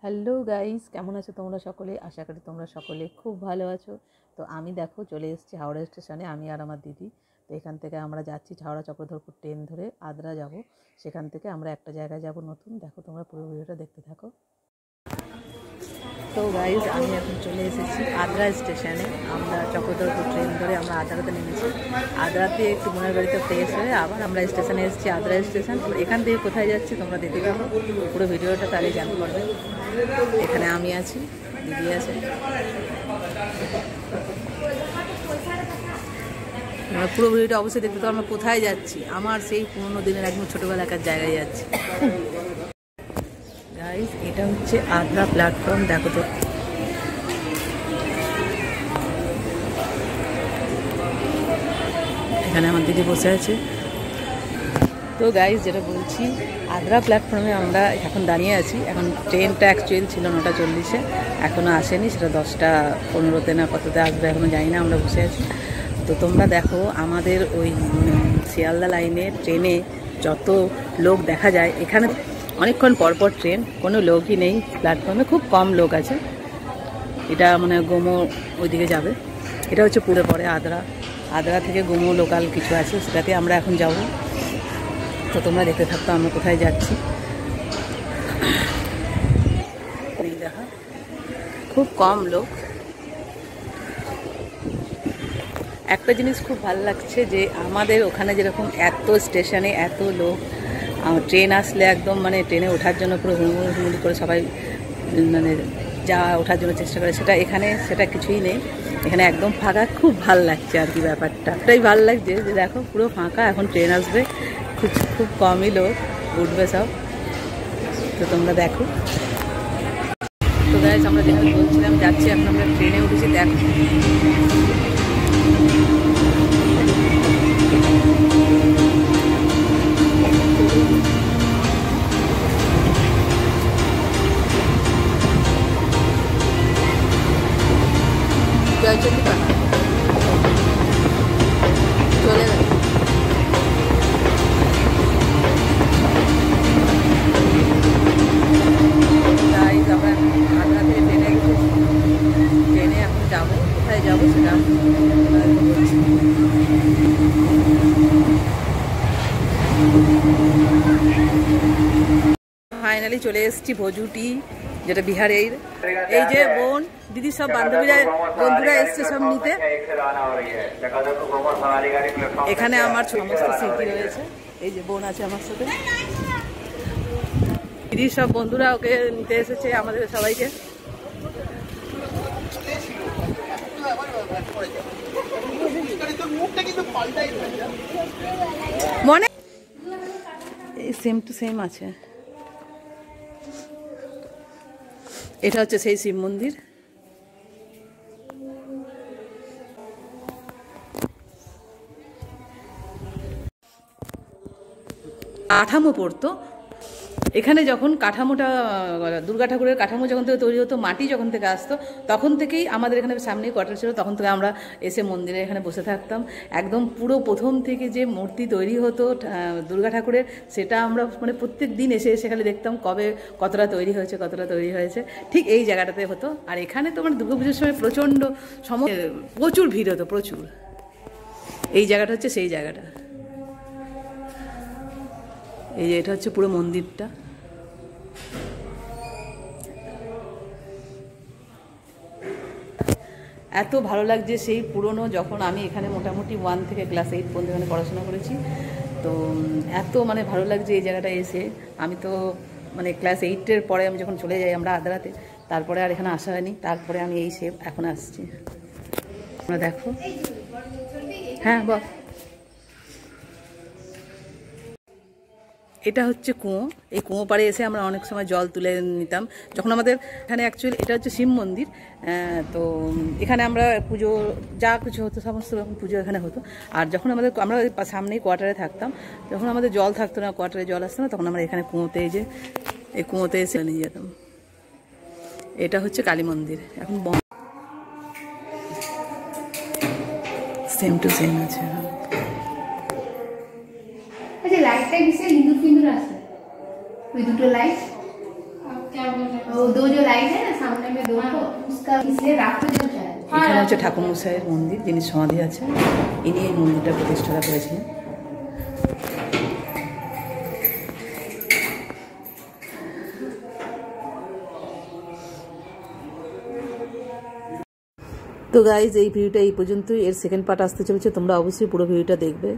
Hello guys, কেমন আছো তোমরা সকলে? আশা করি তোমরা সকলে খুব ভালো আছো। তো আমি দেখো চলে এসেছি হাওড়া স্টেশনে, আমি আর আমার দিদি। তো এখান থেকে আমরা যাচ্ছি হাওড়া চক্রধরপুর ট্রেন ধরে আদ্রা যাব। সেখান থেকে আমরা একটা জায়গায় যাব নতুন। দেখো তোমরা পুরো ভিডিওটা দেখতে থাকো। তো গাইজ আমি এখন চলে এসেছি আদ্রা স্টেশনে। আমরা চক্রধরপুর ট্রেন ধরে আমরা আদ্রাতে নেমেছি। আদ্রাতে একটু বোনের বাড়িতে ফ্রেশ হয়ে আবার আমরা স্টেশনে এসেছি, আদ্রা স্টেশন। এখান থেকে কোথায় যাচ্ছি তোমরা দেখতে থাকো, পুরো ভিডিওটা তাহলে জানতে পারবে। এখানে আমি আছি, দিদি আছে। পুরো ভিডিওটা অবশ্যই দেখতে তো আমরা কোথায় যাচ্ছি, আমার সেই পুরোনো দিনের একদম ছোটোবেলাকার জায়গায় যাচ্ছি। গাইস এটা হচ্ছে আদ্রা প্ল্যাটফর্ম, দেখো তো এখানে আমার দিদি বসে আছে। তো গাইস যেটা বলছি, আদ্রা প্ল্যাটফর্মে আমরা এখন দাঁড়িয়ে আছি। এখন ট্রেনটা অ্যাকচুয়ালি ছিল 9:40-এ, এখনও আসেনি। সেটা 10:15 না কততে আসবে এখনও জানি না, আমরা বসে আছি। তো তোমরা দেখো আমাদের ওই শিয়ালদা লাইনে ট্রেনে যত লোক দেখা যায়, এখানে অনেকক্ষণ পরপর ট্রেন, কোনো লোকই নেই প্ল্যাটফর্মে, খুব কম লোক আছে। এটা মানে গোমো ওইদিকে যাবে, এটা হচ্ছে পুরো পরে আদ্রা থেকে গোমো লোকাল কিছু আছে, সেটাতে আমরা এখন যাব। তো তোমরা দেখতে থাকতো আমরা কোথায় যাচ্ছি। দেখা খুব কম লোক। একটা জিনিস খুব ভালো লাগছে যে আমাদের ওখানে যেরকম এত স্টেশনে এত লোক, ট্রেন আসলে একদম মানে ট্রেনে ওঠার জন্য পুরো হুড়মুড়ি করে সবাই মানে ওঠার জন্য চেষ্টা করে, সেটা এখানে সেটা কিছুই নেই। এখানে একদম ফাঁকা, খুব ভালো লাগছে আর কি ব্যাপারটা। এটাই ভালো লাগছে যে দেখো পুরো ফাঁকা, এখন ট্রেন আসবে, খুব কমই লোক উঠবে সব। তো তোমরা দেখো। তো গাইস আমরা যেখানে বলছিলাম যাচ্ছি, এখন আমরা ট্রেনে উঠেছি। দেখো জয়চন্ডী চলে গেল। আমরা আদ্রা থেকে ট্রেনে গেছি, ট্রেনে এখন যাবো, কোথায় যাবো সেটা ফাইনালি চলে এসেছি ভোজুটি, যেটা বিহারের। এই যে বোন দিদি সব বন্ধুরা এসছে সব নিতে। এখানে আমার সমস্ত স্মৃতি রয়েছে। এই যে বোন আছে আমার সাথে, দিদির সব বন্ধুরা ওকে নিতে এসেছে আমাদের সবাইকে। মনে সেম টু সেম আছে। এটা হচ্ছে সেই শিব মন্দির। কাঠামো পড়তো এখানে, যখন কাঠামোটা দুর্গা ঠাকুরের কাঠামো যখন থেকে তৈরি হতো, মাটি যখন থেকে আসতো, তখন থেকেই আমাদের এখানে সামনেই কোয়ার্টার ছিল। তখন থেকে আমরা এসে মন্দিরে এখানে বসে থাকতাম। একদম পুরো প্রথম থেকে যে মূর্তি তৈরি হতো দুর্গা ঠাকুরের, সেটা আমরা মানে প্রত্যেক দিন এসে খালি দেখতাম কবে কতটা তৈরি হয়েছে। ঠিক এই জায়গাটাতে হতো। আর এখানে তো মানে দুর্গাপুজোর সময় প্রচণ্ড প্রচুর ভিড় হতো, প্রচুর। এই জায়গাটা হচ্ছে সেই জায়গাটা। এই যে এটা হচ্ছে পুরো মন্দিরটা। এত ভালো লাগছে সেই পুরনো, যখন আমি এখানে মোটামুটি 1 থেকে ক্লাস 8 পর্যন্ত এখানে পড়াশোনা করেছি। তো এত মানে ভালো লাগছে এই জায়গাটা এসে। আমি তো মানে ক্লাস 8-এর পরে আমি যখন চলে যাই আমরা আদ্রাতে, তারপরে আর এখানে আসা হয়নি। তারপরে আমি এই এখন আসছি। তোমরা দেখো। হ্যাঁ বল। এটা হচ্ছে কুয়ো। এই কুয়ো পাড়ে এসে আমরা অনেক সময় জল তুলে নিতাম। যখন আমাদের এখানে অ্যাকচুয়ালি এটা হচ্ছে শিব মন্দির, তো এখানে আমরা পুজো যা কিছু হতো সমস্ত রকম পুজো এখানে হতো। আর যখন আমরা সামনেই কোয়ার্টারে থাকতাম, যখন আমাদের জল থাকতো না, কোয়ার্টারে জল আসতো না, তখন আমরা এখানে কুয়োতে এই কুয়োতে এসে নিয়ে যেতাম। এটা হচ্ছে কালী মন্দির। এখন সেম টু সেম আছে। अच्छा लाइट किसे हिंदू हिंदू रास्ता कोई दूसरा लाइट क्या बोल रहा है वो दो जो लाइट है ना सामने में दो तो उसका इसलिए रात को जल जाए। এখানে হচ্ছে ঠাকুরমশাইয়ের মন্দির, যিনি সমাধি আছে, ইনি এই মন্দিরটা প্রতিষ্ঠা করেছিলেন। তো গাইজ এই ভিডিওটা এই পর্যন্তই। এর সেকেন্ড পার্ট আসতে চলেছে, তোমরা অবশ্যই পুরো ভিডিওটা দেখবে।